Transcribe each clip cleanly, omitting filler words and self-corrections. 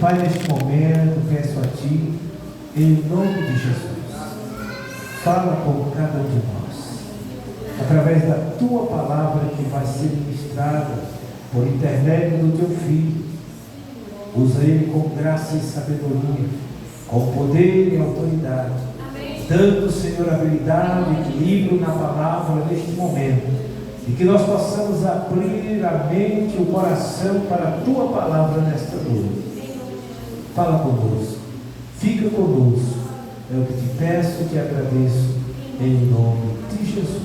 Pai, neste momento, peço a Ti, em nome de Jesus, fala com cada um de nós, através da Tua palavra que vai ser ministrada por intermédio do Teu Filho. Usa Ele com graça e sabedoria, com poder e autoridade, dando, Senhor, habilidade e equilíbrio na palavra neste momento, e que nós possamos abrir a mente e o coração para a Tua palavra nesta noite. Fala conosco, fica conosco, é o que te peço e te agradeço, em nome de Jesus.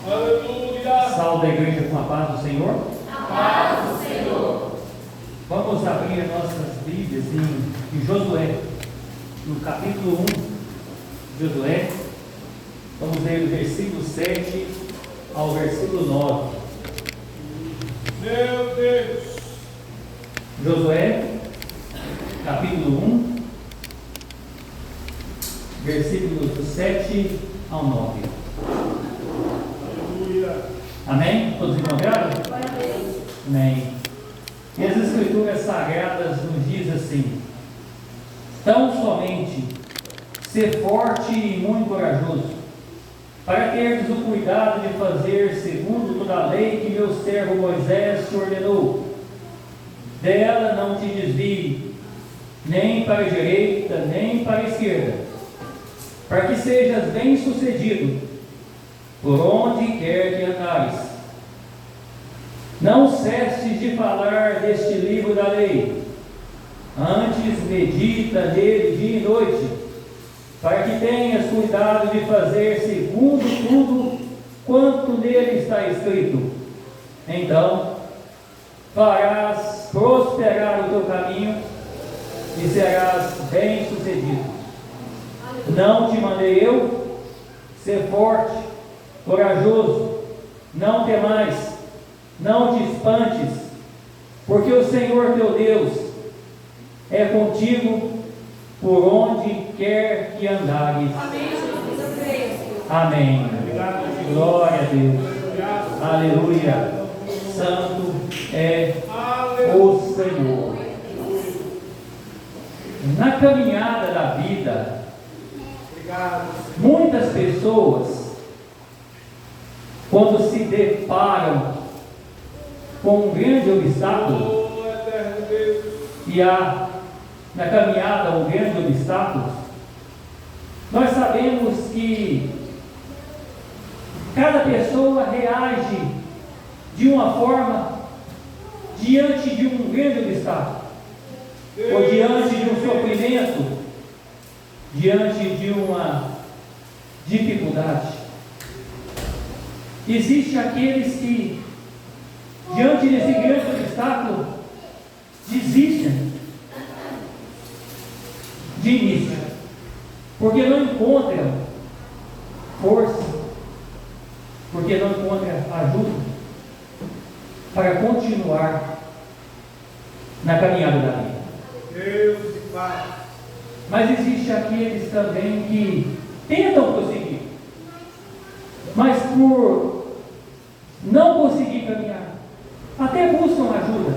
Aleluia. Salve a igreja com a paz do Senhor. A paz do Senhor. Vamos abrir nossas Bíblias em Josué, no capítulo 1 de Josué. Vamos ler do versículo 7 ao versículo 9. Meu Deus. Josué, capítulo 1, versículos 7 ao 9. Aleluia. Amém? Todos encontraram? Amém. E as Escrituras Sagradas nos diz assim: tão somente ser forte e muito corajoso, para terdes o cuidado de fazer segundo toda a lei que meu servo Moisés te ordenou. Dela não te desvie, nem para a direita, nem para a esquerda, para que sejas bem-sucedido por onde quer que andares. Não cesses de falar deste livro da lei, antes medita nele dia e noite, para que tenhas cuidado de fazer segundo tudo quanto nele está escrito. Então farás prosperar o teu caminho e serás bem-sucedido. Não te mandei eu? Ser forte, corajoso, não temais, não te espantes, porque o Senhor teu Deus é contigo por onde quer que andares. Amém, Jesus. Amém. Glória a Deus. Aleluia. Santo é o Senhor. Na caminhada da vida, muitas pessoas, quando se deparam com um grande obstáculo, e há na caminhada um grande obstáculo, nós sabemos que cada pessoa reage de uma forma diante de um grande obstáculo, ou diante de um sofrimento, diante de uma dificuldade. Existem aqueles que, diante desse grande obstáculo, desistem de início, porque não encontram força, porque não encontram ajuda para continuar na caminhada da vida. Deus e Pai. Mas existe aqueles também que tentam conseguir, mas por não conseguir caminhar, até buscam ajuda,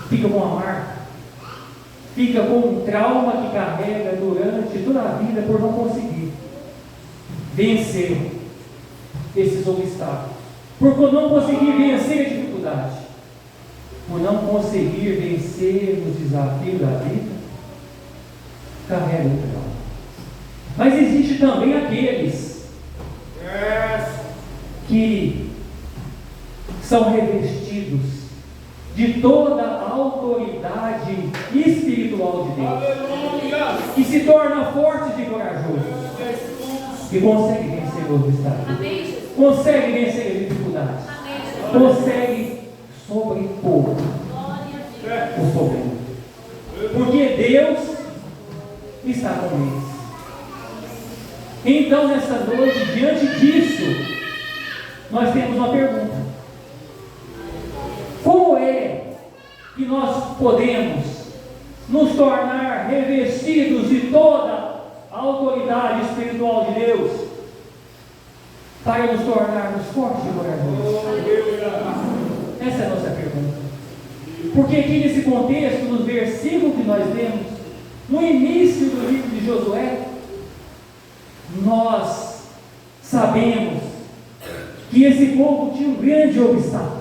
fica com a marca, fica com um trauma que carrega durante toda a vida por não conseguir vencer esses obstáculos, por não conseguir vencer a dificuldade, por não conseguir vencer os desafios da vida, carrega o trauma. Mas existe também aqueles que são revestidos de toda a autoridade espiritual de Deus, Aleluia. que se torna forte e corajoso, e consegue vencer os obstáculos, consegue vencer as dificuldades, consegue sobrepor o sofrimento, porque Deus está com eles. Então, nessa noite, diante disso, nós temos uma pergunta: como é que nós podemos nos tornar revestidos de toda a autoridade para nos tornarmos fortes e corajosos? Essa é a nossa pergunta. Porque aqui nesse contexto, no versículo que nós lemos, no início do livro de Josué, nós sabemos que esse povo tinha um grande obstáculo.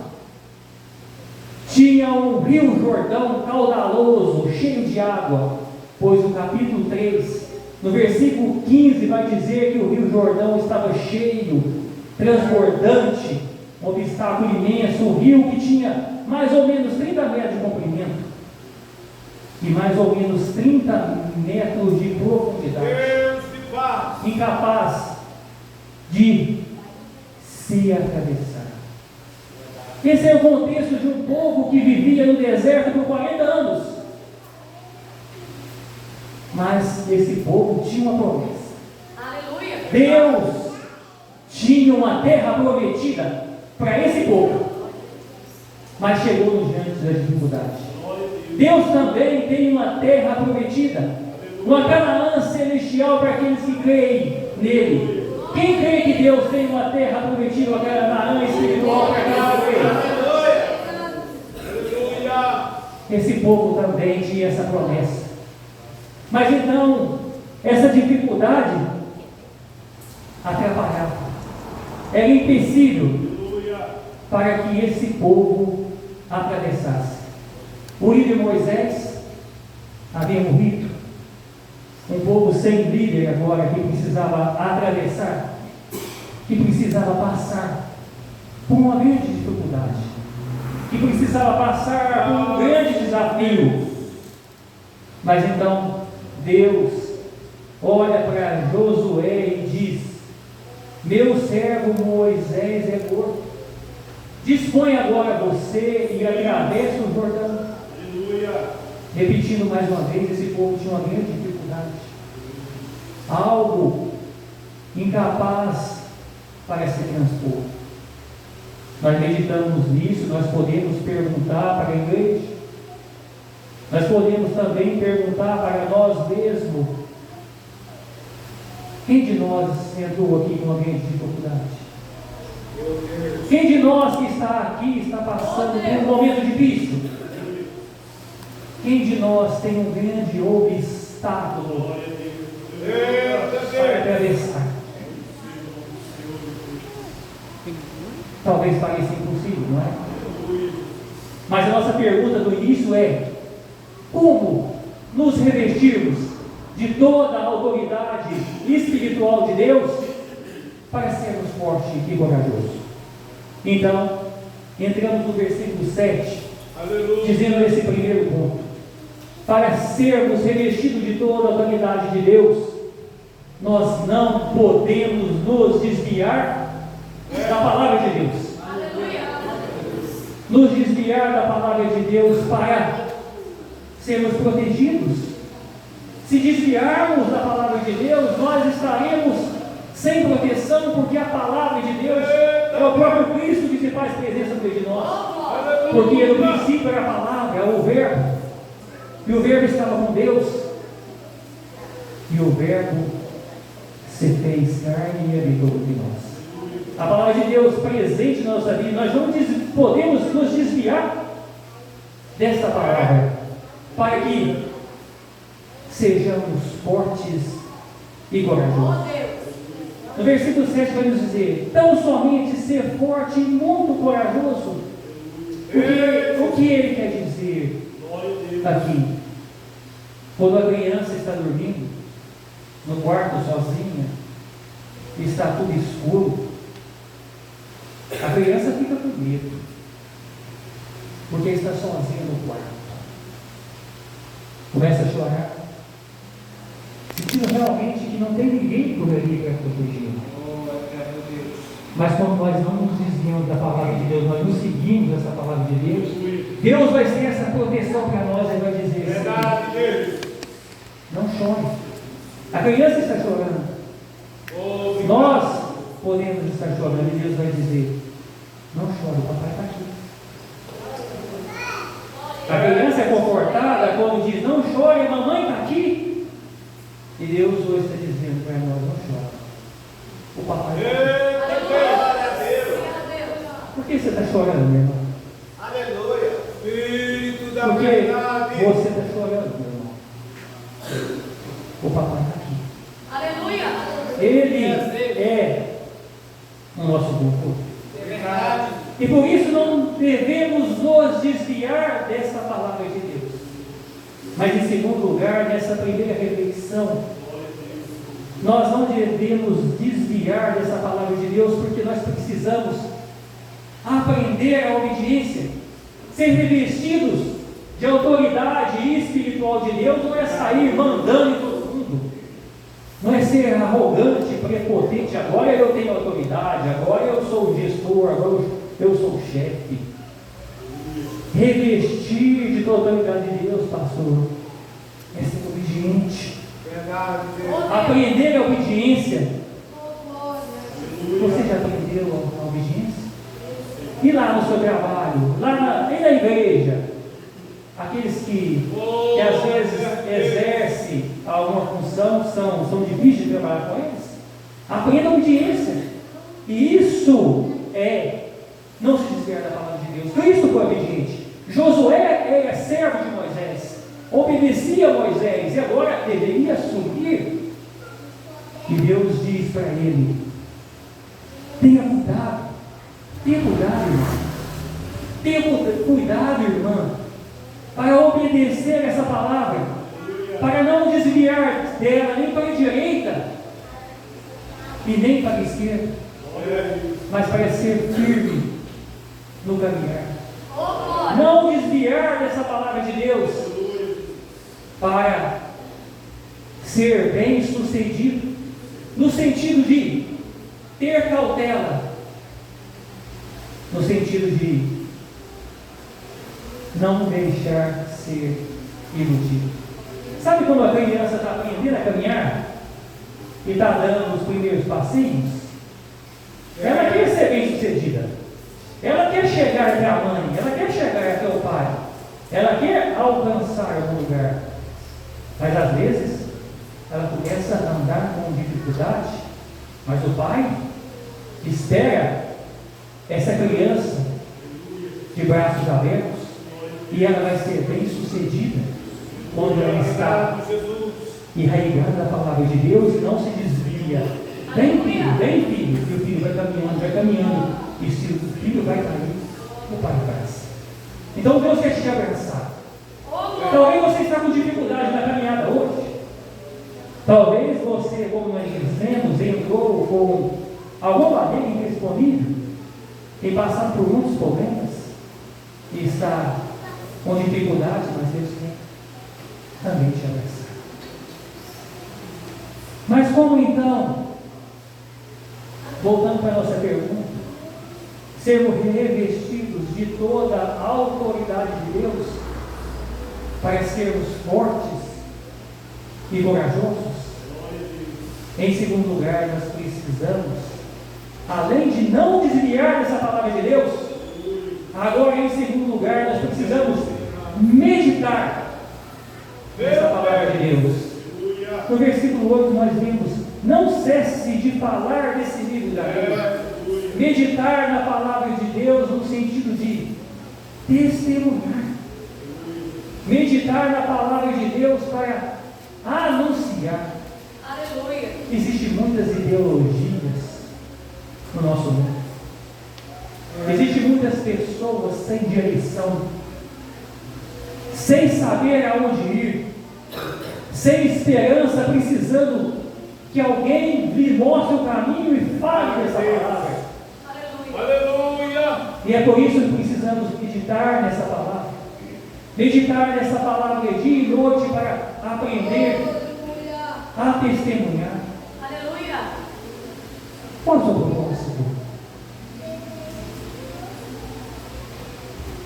Tinha um rio Jordão caudaloso, cheio de água, pois no capítulo 3, no versículo 15, vai dizer que o rio Jordão estava cheio, transbordante, um obstáculo imenso, um rio que tinha mais ou menos 30 metros de comprimento e mais ou menos 30 metros de profundidade, incapaz de se atravessar. Esse é o contexto de um povo que vivia no deserto por 40 anos. Mas esse povo tinha uma promessa. Aleluia. Deus tinha uma terra prometida para esse povo. Mas chegou nos diante da dificuldade. Deus também tem uma terra prometida, uma Canaã celestial para aqueles que creem nele. Quem crê que Deus tem uma terra prometida, uma Canaã espiritual para aqueles que creem? Esse povo também tinha essa promessa. Mas então, essa dificuldade atrapalhava, era empecilho para que esse povo atravessasse. O líder Moisés havia morrido, um povo sem líder agora, que precisava atravessar, que precisava passar por uma grande dificuldade, que precisava passar por um grande desafio. Mas então Deus olha para Josué e diz: meu servo Moisés é morto, dispõe agora você e atravessa o Jordão. Aleluia. Repetindo mais uma vez, esse povo tinha uma grande dificuldade, algo incapaz para se transpor. Nós meditamos nisso, nós podemos perguntar para a igreja, nós podemos também perguntar para nós mesmos: quem de nós entrou aqui com uma grande dificuldade? Quem de nós que está aqui está passando por um momento difícil? Quem de nós tem um grande obstáculo para atravessar? Talvez pareça impossível, não é? Mas a nossa pergunta do início é: como nos revestirmos de toda a autoridade espiritual de Deus para sermos fortes e corajosos? Então, entramos no versículo 7, aleluia, dizendo esse primeiro ponto: para sermos revestidos de toda a autoridade de Deus, nós não podemos nos desviar da palavra de Deus. Nos desviar da palavra de Deus para sermos protegidos. Se desviarmos da palavra de Deus, nós estaremos sem proteção, porque a palavra de Deus é o próprio Cristo que se faz presença no meio de nós. Porque no princípio era a palavra, o verbo, e o verbo estava com Deus, e o verbo se fez carne e habitou entre nós. A palavra de Deus presente na nossa vida, nós não podemos nos desviar desta palavra, para que sejamos fortes e corajosos. No versículo 7 vai nos dizer: tão somente ser forte e muito corajoso. O que ele quer dizer aqui? Quando a criança está dormindo no quarto sozinha, está tudo escuro, a criança fica com medo, porque está sozinha no quarto, começa a chorar, sentindo realmente que não tem ninguém por ali para proteger. Mas quando nós não nos desviamos da palavra de Deus, nós nos seguimos essa palavra de Deus, Deus vai ser essa proteção para nós e vai dizer assim: não chore. A criança está chorando, nós podemos estar chorando, e Deus vai dizer: não chore, o papai está aqui. A criança é confortada quando diz: não chore, a mamãe está aqui. E Deus hoje está dizendo para nós: não chore, o papai está aqui. que você está chorando, meu irmão? Aleluia. Espírito da Porque verdade. você está chorando, meu irmão. O papai está aqui. Aleluia. Ele é o nosso conforto. É verdade. E por isso não devemos nos desviar dessa palavra de Deus. Mas em segundo lugar, nessa primeira reflexão, nós não devemos desviar dessa palavra de Deus, porque nós precisamos aprender a obediência, ser revestidos de autoridade espiritual de Deus. Não é sair mandando em todo mundo, não é ser arrogante, prepotente. Agora eu tenho autoridade, agora eu sou o gestor, agora eu sou o chefe. Revestir de toda a autoridade de Deus, pastor, é ser obediente. Verdade. Aprender a obediência. Você já aprendeu a obediência? E lá no seu trabalho, e na igreja, aqueles que às vezes exercem alguma função, são difíceis de trabalhar com eles, aprenda a obediência. E isso é não se desviar da palavra de Deus. Cristo foi obediente. Josué era servo de Moisés, obedecia a Moisés e agora deveria assumir. E Deus diz para ele: tenha cuidado, irmão. Tenha cuidado, irmã, para obedecer essa palavra, para não desviar dela nem para a direita e nem para a esquerda, mas para ser firme no caminhar. Não desviar dessa palavra de Deus, para ser bem sucedido, no sentido de ter cautela, no sentido de não deixar ser iludido. Sabe quando a criança está aprendendo a caminhar e está dando os primeiros passinhos? Ela quer ser bem sucedida, ela quer chegar até a mãe, ela quer chegar até o pai, ela quer alcançar algum lugar, mas às vezes ela começa a andar com dificuldade, mas o pai espera essa criança de braços abertos e ela vai ser bem sucedida quando ela está enraizando a palavra de Deus e não se desvia. Vem filho, e o filho vai caminhando, e se o filho vai cair, o pai abraça. Então Deus quer te abraçar. Talvez você está com dificuldade na caminhada hoje. Talvez você, como nós dizemos, entrou com alguma barreira indisponível e passar por muitos problemas e está com dificuldade, mas Deus quer também te abraçar. Mas como então, voltando para a nossa pergunta, sermos revestidos de toda a autoridade de Deus para sermos fortes e corajosos? Em segundo lugar, nós precisamos, além de não desviar dessa palavra de Deus, agora em segundo lugar, nós precisamos meditar nessa palavra de Deus. No versículo 8 nós vimos: não cesse de falar desse livro da Bíblia. Meditar na palavra de Deus no sentido de testemunhar. Meditar na palavra de Deus para anunciar. Aleluia. Existem muitas ideologias no nosso mundo. Existem muitas pessoas sem direção, sem saber aonde ir, sem esperança, precisando que alguém lhe mostre o caminho e fale dessa palavra. Aleluia. E é por isso que precisamos meditar nessa palavra. Meditar nessa palavra dia e noite para aprender a testemunhar. Aleluia. Qual é o seu propósito?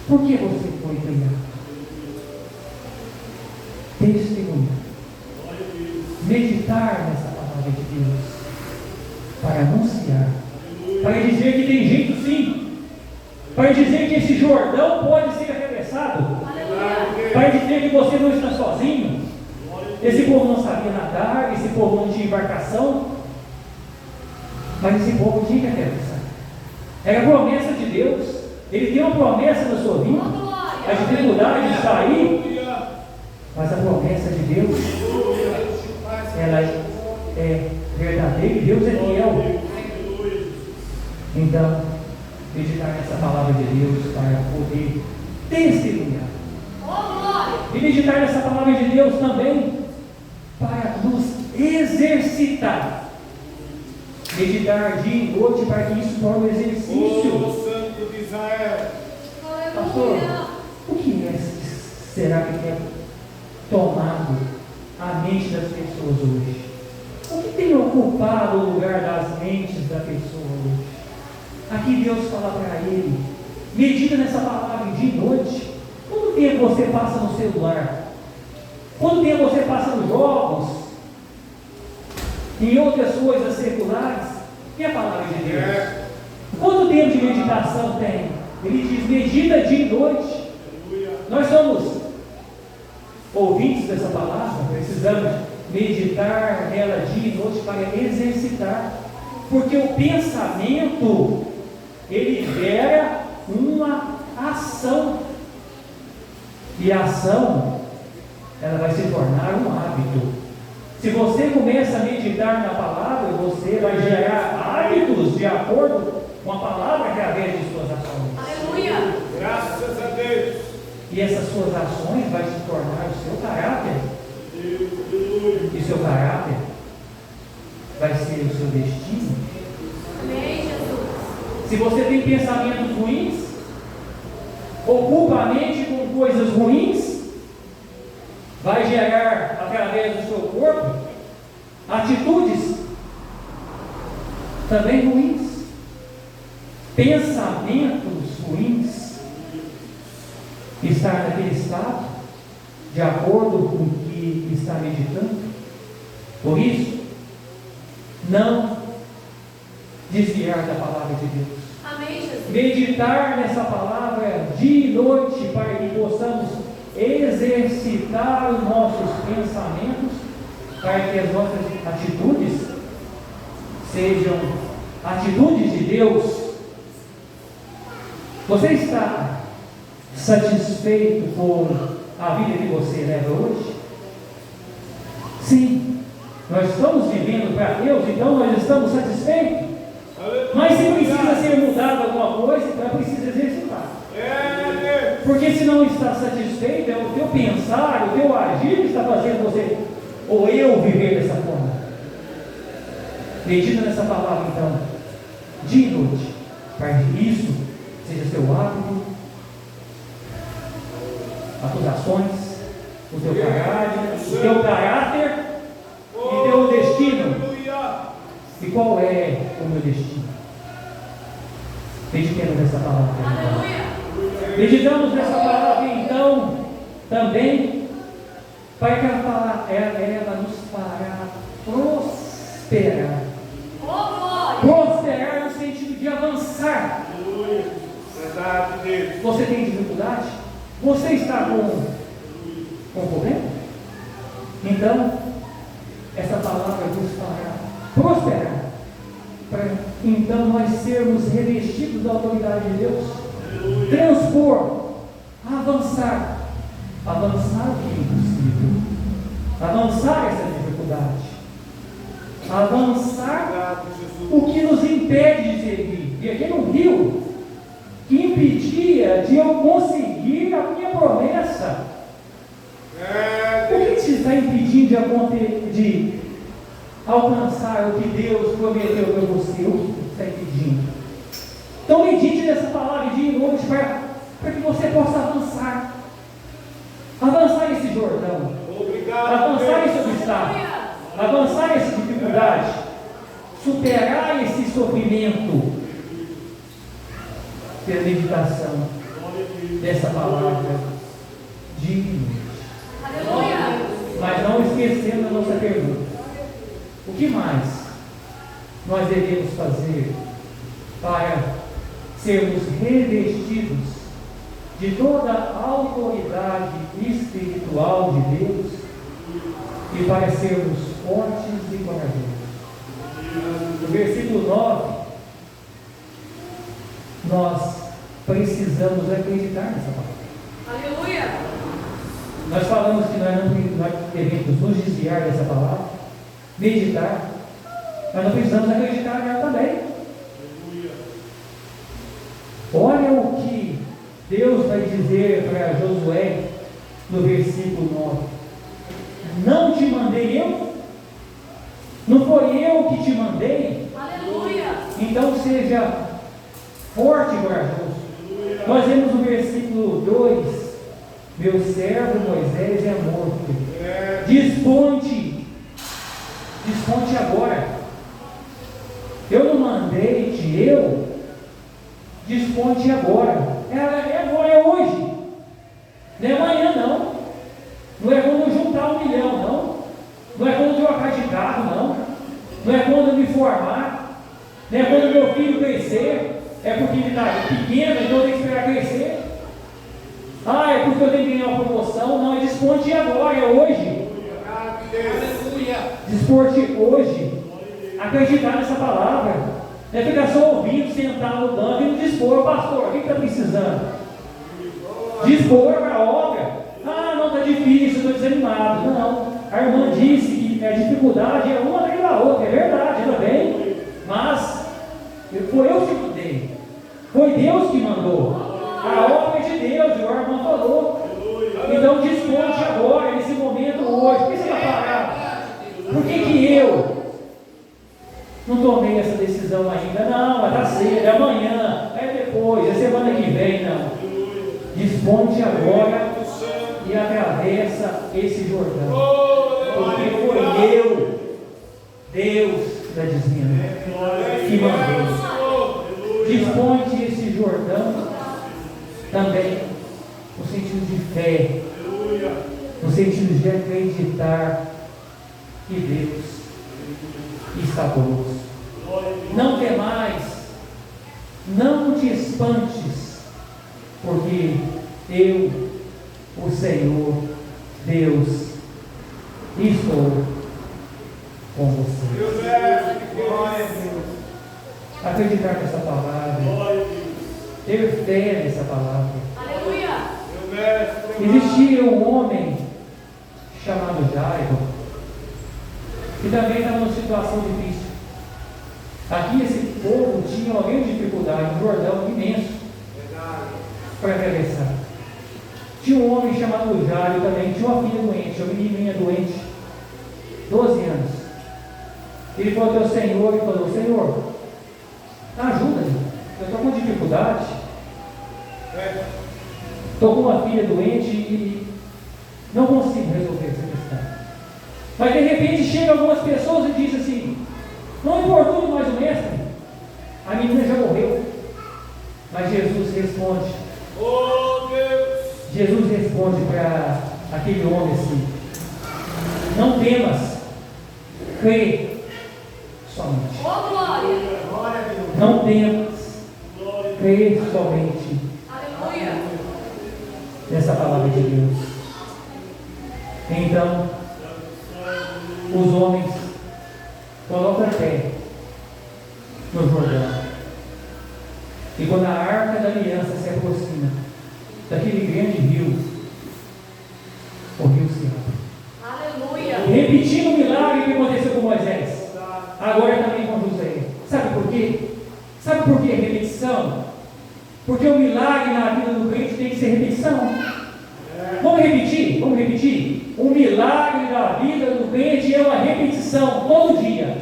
Por que você foi criado? Testemunhar. Meditar nessa palavra de Deus para anunciar, para dizer que tem jeito sim, para dizer que esse Jordão pode ser atravessado, para dizer que você não está sozinho. Esse povo não sabia nadar, esse povo não tinha embarcação, mas esse povo tinha que atravessar. É a promessa de Deus. Ele tem uma promessa na sua vida. A dificuldade está aí, mas a promessa de Deus, ela é verdadeira e Deus é fiel. Então, meditar nessa palavra de Deus para poder testemunhar. E meditar nessa palavra de Deus também para nos exercitar. Meditar dia e noite para que isso torne um exercício. Santo de Israel. Pastor, o que será que tem tomado a mente das pessoas hoje? O que tem ocupado o lugar das mentes da pessoa hoje? Aqui Deus fala para ele, medita nessa palavra dia e noite. Quanto tempo você passa no celular? Quanto tempo você passa nos jogos? Em outras coisas seculares? E a palavra de Deus? Quanto tempo de meditação tem? Ele diz, medita dia e noite. Nós somos ouvintes dessa palavra, precisamos meditar nela dia e noite para exercitar. Porque o pensamento, ele gera uma ação. E a ação, ela vai se tornar um hábito. Se você começa a meditar na palavra, você vai gerar hábitos de acordo com a palavra através de suas ações. Aleluia! Graças a Deus. E essas suas ações vai se tornar o seu caráter. E o seu caráter vai ser o seu destino. Amém, Jesus. Se você tem pensamentos ruins, ocupa a mente com coisas ruins, vai gerar através do seu corpo atitudes também ruins, pensamentos ruins. Estar naquele estado de acordo com o que está meditando. Por isso, não desviar da palavra de Deus. Amém, Jesus. Meditar nessa palavra dia e noite para que possamos exercitar os nossos pensamentos, para que as nossas atitudes sejam atitudes de Deus. Você está satisfeito com a vida que você leva hoje? Sim, nós estamos vivendo para Deus, então nós estamos satisfeitos. Mas se precisa ser mudado alguma coisa, então precisa exercitar. Porque se não está satisfeito, é o teu pensar, o teu agir que está fazendo você, ou eu, viver dessa forma. Medita nessa palavra então, dia e noite, para que isso seja seu hábito, as tuas ações, o teu caráter e teu destino. E qual é o meu destino? Meditemos nessa palavra. Aleluia. Meditamos nessa palavra então também para que ela nos fará prosperar. Oh, glória. Prosperar no sentido de avançar. Verdade, Deus. Você tem dificuldade? Você está com problema? Então, essa palavra nos fará prosperar. Para então nós sermos revestidos da autoridade de Deus. Transpor, avançar o que é impossível, avançar essa dificuldade, avançar o que nos impede de seguir. E aqui no rio, que impedia de eu conseguir a minha promessa. O que te está impedindo de alcançar o que Deus prometeu para você? O que está impedindo? Então medite nessa palavra de noite para que você possa avançar. Avançar esse Jordão. Avançar esse obstáculo. Avançar essa dificuldade. Superar esse sofrimento. Pela meditação dessa palavra de noite. Aleluia. Mas não esquecendo a nossa pergunta. O que mais nós devemos fazer para sermos revestidos de toda a autoridade espiritual de Deus e para sermos fortes e corajosos? No versículo 9, nós precisamos acreditar nessa palavra. Aleluia. Nós falamos que nós devemos nos desviar dessa palavra, meditar, mas nós precisamos acreditar nela também. Olha o que Deus vai dizer para Josué no versículo 9: não te mandei eu? Não foi eu que te mandei? Aleluia. Então seja forte e corajoso. Nós vemos no versículo 2: meu servo Moisés é morto. Desponte agora. Eu não mandei-te eu? Desponte agora. É agora, é hoje. Não é amanhã, não. Não é quando eu juntar 1 milhão, não. Não é quando eu trocar de carro, não. Não é quando eu me formar. Não é quando meu filho crescer. É porque ele está pequeno, então eu tenho que esperar crescer. Ah, é porque eu tenho que ganhar uma promoção. Não, é desponte agora, é hoje. Desponte hoje. Acreditar nessa palavra. Não é ficar só ouvindo, sentado no banco e não dispor. Pastor, o que está precisando? Dispor para a obra. Ah, não, está difícil, estou desanimado. Não, a irmã disse que a dificuldade é uma atrás da outra. É verdade, ainda bem. Mas foi eu que mandei. Foi Deus que mandou. A obra é de Deus, o irmão falou. Então desponte agora, nesse momento hoje. Por que você está parado? Por que eu não tomei essa decisão ainda? Não, mas está cedo, é amanhã, é depois, é semana que vem, não. Desponte agora e atravessa esse Jordão. Porque foi eu, Deus está dizendo, que mandou. Desponte esse Jordão também no sentido de fé, no sentido de acreditar que Deus está conosco. Não temais, não te espantes, porque eu, o Senhor, Deus, estou com você. Acreditar nessa palavra, ter fé nessa palavra. Aleluia. Existia um homem chamado Jairo, que também estava numa situação difícil. Aqui esse povo tinha uma grande dificuldade, um Jordão imenso para atravessar. Tinha um homem chamado Jairo também, tinha uma filha doente, uma menininha doente, 12 anos. Ele falou ao Senhor e falou: Senhor, ajuda-me, eu estou com dificuldade, estou com uma filha doente e não consigo resolver essa questão. Mas de repente chegam algumas pessoas e dizem assim: não importune mais o mestre, a menina já morreu. Mas Jesus responde, Jesus responde para aquele homem assim: não temas, crê somente. Oh, glória. Não temas, crê somente Aleluia. nessa palavra de Deus. Então, os homens colocam o pé no Jordão. E quando a arca da aliança se aproxima daquele grande rio, o rio se abre. Aleluia. Repetindo o milagre que aconteceu com Moisés, agora também com José. Sabe por quê? Sabe por que repetição? Porque o milagre na vida do crente tem que ser repetição. Vamos repetir? Vamos repetir? O milagre da vida do crente é uma repetição todo dia.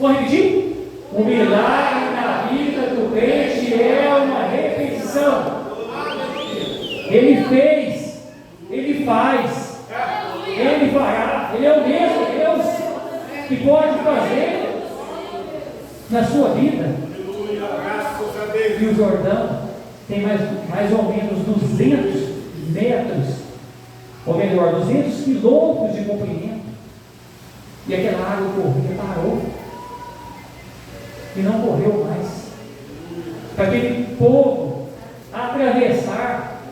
Vamos repetir? O milagre na vida do crente é uma repetição. Ele fez, ele faz, ele fará. Ele é o mesmo Deus que pode fazer na sua vida. E o Jordão tem mais ou menos 200 metros, ou melhor, 200 quilômetros de comprimento. E aquela água corria, parou e não correu mais. Para aquele povo atravessar,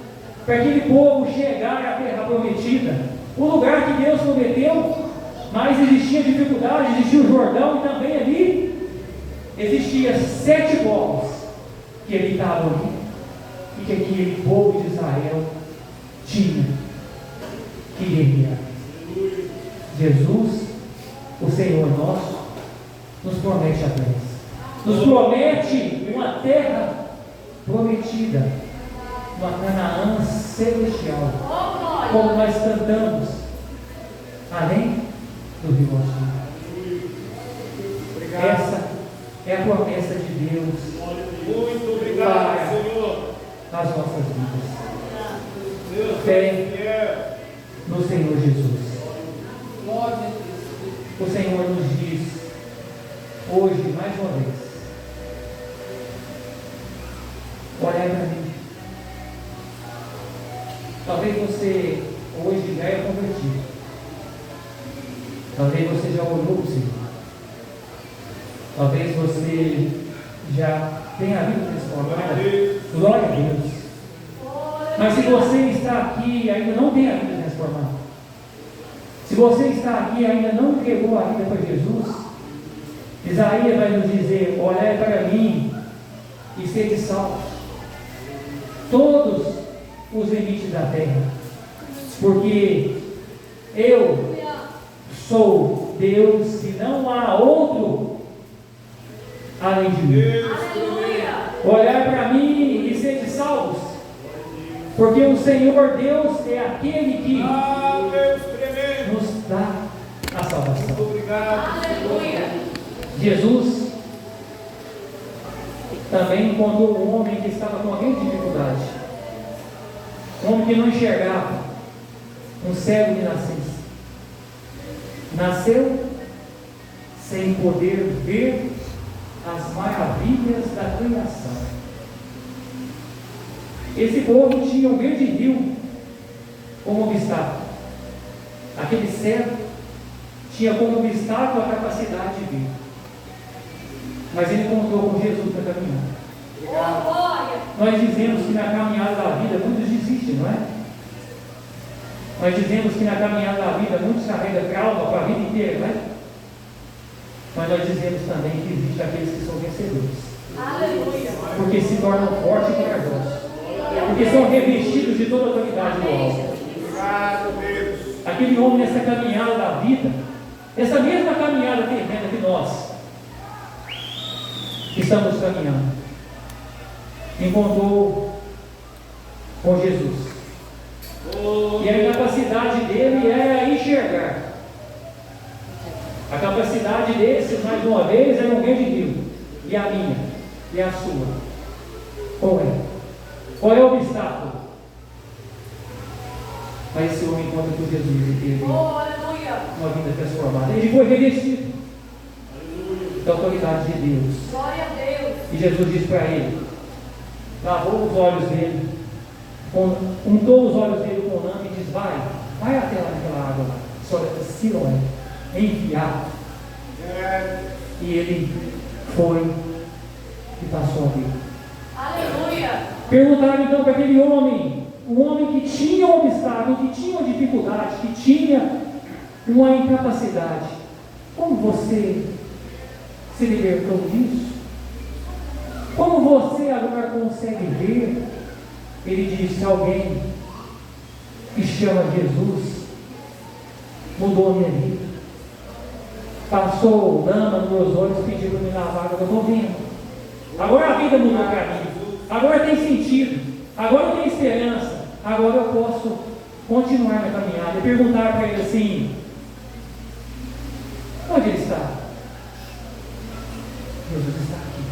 para aquele povo chegar à terra prometida, o lugar que Deus prometeu. Mas existia dificuldade, existia o Jordão, e também ali existia 7 povos que ele estava ali e que aquele povo de Israel tinha que guerrear. Jesus, o Senhor nosso, nos promete a bênção. Nos promete uma terra prometida, uma Canaã celestial, como nós cantamos, além do Rio Grande. Essa é a promessa de Deus. Muito obrigado, Senhor. Nas nossas vidas. Fé no Senhor Jesus. O Senhor nos diz hoje, mais uma vez, olhai para mim. Talvez você hoje já é convertido. Talvez você já olhou para o Senhor. Talvez você já tenha a vida transformada. Glória a Deus. Mas se você está aqui e ainda não tem a vida transformada, se você está aqui e ainda não entregou a vida para Jesus, Isaías vai nos dizer: olhai para mim e sede salvos, todos os limites da terra, porque eu sou Deus e não há outro além de mim. Olhai para mim e sede salvos, porque o Senhor Deus é aquele que nos dá a salvação. Jesus também encontrou um homem que estava com grande dificuldade, um homem que não enxergava, um cego de nascença, nasceu sem poder ver as maravilhas da criação. Esse povo tinha um grande rio como obstáculo. Aquele cego tinha como obstáculo a capacidade de ver. Mas ele encontrou com Jesus para caminhar. Nós dizemos que na caminhada da vida muitos desistem, não é? Nós dizemos que na caminhada da vida muitos carregam trauma para a vida inteira, não é? Mas nós dizemos também que existem aqueles que são vencedores. Aleluia. Porque se tornam fortes e corajosos. Porque são revestidos de toda a autoridade do alto. Aquele homem nessa caminhada da vida, essa mesma caminhada terrena que nós estamos caminhando, encontrou com Jesus. E a incapacidade dele era enxergar. A capacidade desse, mais uma vez, é um grande rio. E a minha, e a sua. Qual é? Qual é o obstáculo? Mas esse homem encontra com Jesus e teve uma vida transformada. Ele foi revestido da autoridade de Deus. Glória a Deus. E Jesus disse para ele, lavou os olhos dele, untou os olhos dele com lã e diz: vai até lá naquela água lá, Siloé, enviado. E ele foi e passou a vida. Aleluia. Perguntaram então para aquele homem, um homem que tinha um obstáculo, que tinha uma dificuldade, que tinha uma incapacidade: como você se libertou disso? Como você agora consegue ver? Ele disse: alguém que chama Jesus mudou a minha vida, passou lama nos meus olhos, pediu para me lavar, eu estou vendo. Agora a vida mudou para mim, agora tem sentido, agora eu tenho esperança, agora eu posso continuar na caminhada. E perguntar para ele assim: onde ele está? Jesus está aqui.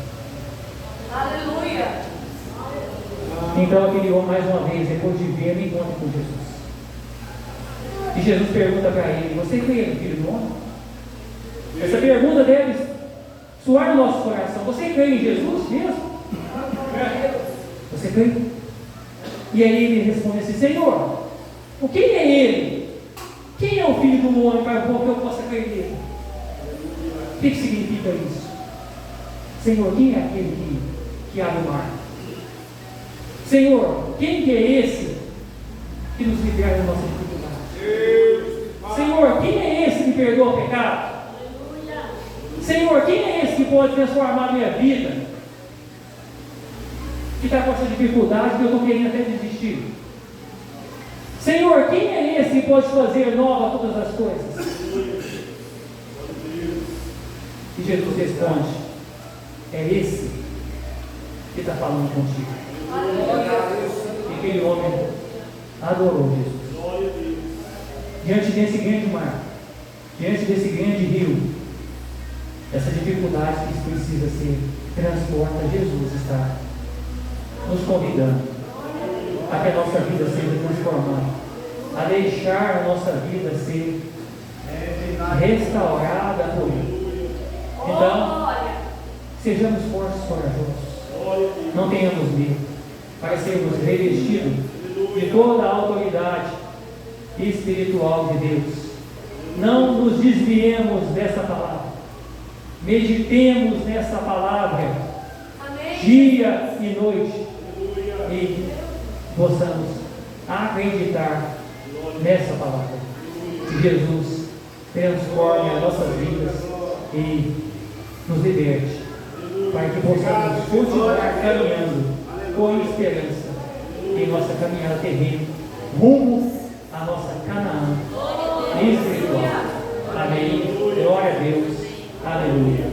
Aleluia. Então aquele homem, mais uma vez, depois de ver, ele encontra com Jesus. E Jesus pergunta para ele: você crê no Filho do Homem? Essa pergunta deve soar no nosso coração. Você crê em Jesus mesmo? Você crê? E aí ele responde assim: Senhor, quem é ele? Quem é o Filho do Homem para que eu possa crer nele? O que significa isso? Senhor, quem é aquele que abre o mar? Senhor, quem que é esse que nos libera da nossa dificuldade? Senhor, quem é esse que perdoa o pecado? Senhor, quem é esse que pode transformar a minha vida? que está com essa dificuldade que eu estou querendo até desistir. Senhor, quem é esse que pode fazer nova todas as coisas? E Jesus responde: é esse que está falando contigo. E aquele homem adorou Jesus. Diante desse grande mar, diante desse grande rio, essa dificuldade que precisa ser transformada, Jesus está nos convidando a que a nossa vida seja transformada, a deixar a nossa vida ser restaurada por Ele. Então, sejamos fortes e corajosos, não tenhamos medo, para sermos revestidos de toda a autoridade espiritual de Deus. Não nos desviemos dessa palavra, meditemos nessa palavra dia e noite e possamos acreditar nessa palavra. Que Jesus transforme as nossas vidas e nos liberte, para que possamos continuar caminhando com esperança em nossa caminhada terrena, rumo à nossa Canaã espiritual. Amém. Glória a Deus. Aleluia.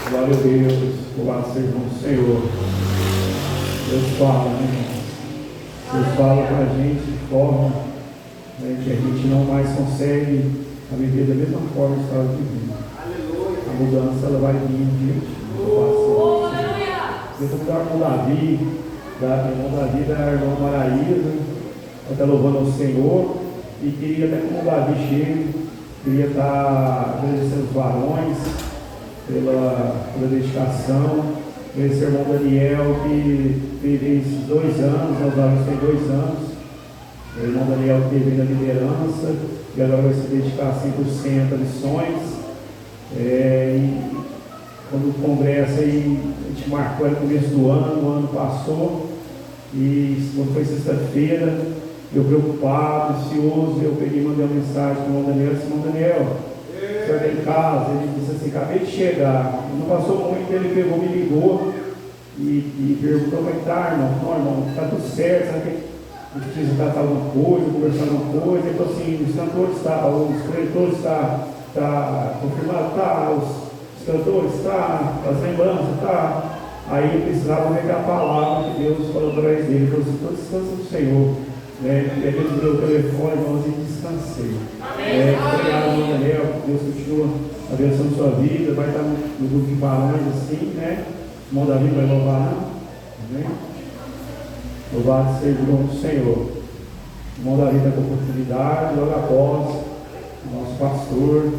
Glória a Deus. Louvado seja o nome do Senhor. Deus fala, né? Deus fala para a gente de forma, né, que a gente não mais consegue viver da mesma forma que estava vivendo. A mudança ela vai vir de Deus está com Davi, irmão Davi da irmã Maraísa, está louvando ao Senhor, e queria até como Davi chega, queria estar agradecendo os varões pela dedicação, esse irmão Daniel que teve esses 2 anos, os varões têm 2 anos, o irmão Daniel teve na liderança, e agora vai se dedicar 100% a missões. E quando o congresso aí, a gente marcou no começo do ano, o ano passou, e quando foi sexta-feira, eu preocupado, ansioso, eu peguei e mandei uma mensagem para o irmão Daniel, disse: irmão Daniel, o senhor está em casa? Ele disse assim: acabei de chegar. Não passou muito, ele pegou, me ligou e perguntou: como é que está, irmão? Não, irmão, está tudo certo, sabe que a gente precisa tratar alguma coisa, conversar alguma coisa. Ele falou assim: os cantores os preletores está confirmado, tá, os cantores, tá, as lembranças, tá. Aí eu precisava ver a palavra que Deus falou através dele. Ele falou assim: todo descanso do Senhor, né? E aí ele deu o telefone, irmãos, e descansei. Obrigado, irmão Daniel, Deus continua abençoando sua vida, vai estar no grupo de varões assim, né? O irmão Davi vai louvar, não? Amém? Louvado seja o nome do Senhor. O irmão Davi está com oportunidade, logo após o nosso pastor